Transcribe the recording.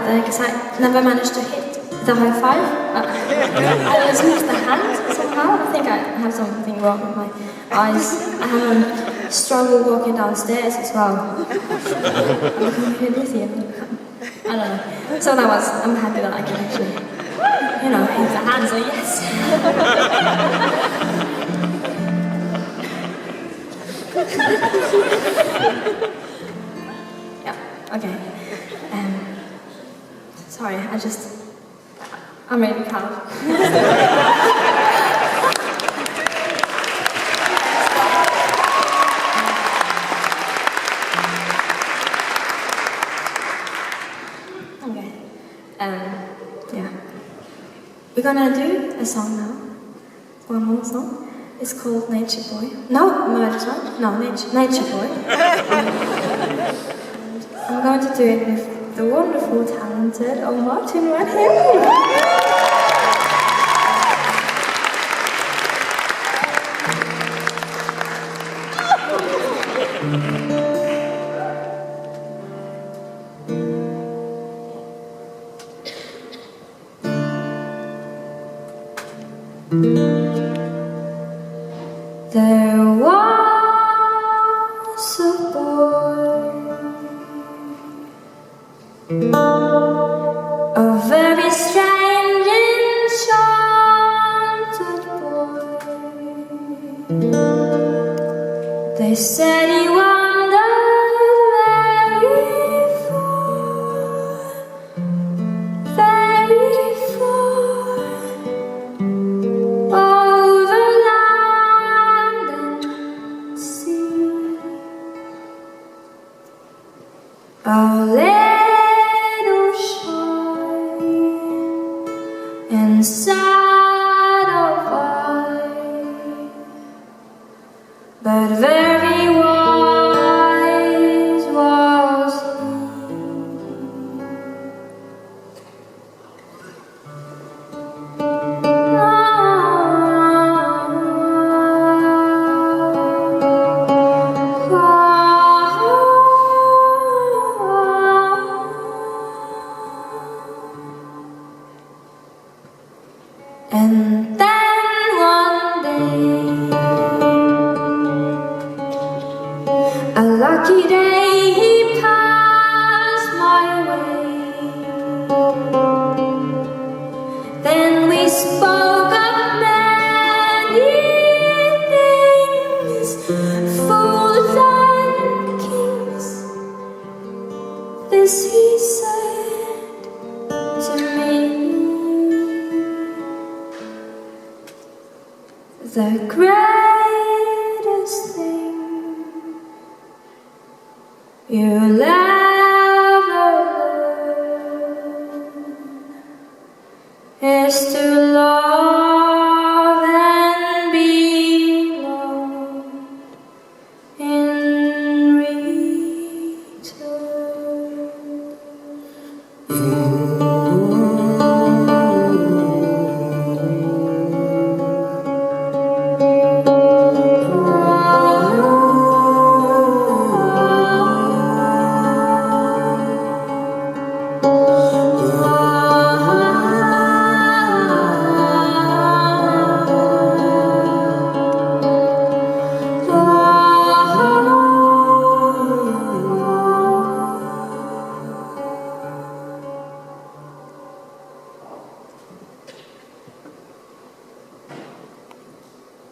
there because I never managed to hit the high five. I always lose the hand somehow. I think I have something wrong with my eyes. I have a struggle walking downstairs as well. I'm becoming dizzy. I don't know. So I'm happy that I can actually, hit the hand, so yes. Yeah, okay. Sorry, I'm really proud. Okay. Yeah. We're gonna do a song now. One more song. It's called Nature Boy. No, Murder Song. No, Nature Boy. I'm going to do it with the wonderful, talented Martin right here. There was a boy, a very strange, enchanted boy. They said he wandered very far, very far, over land and sea. A little shy and sad of eye, but very wise was And then one day, a lucky day, he passed my way. Then we spoke of many things, fools and kings. This he said to me: the greatest thing you'll ever learn is to love and be loved in return.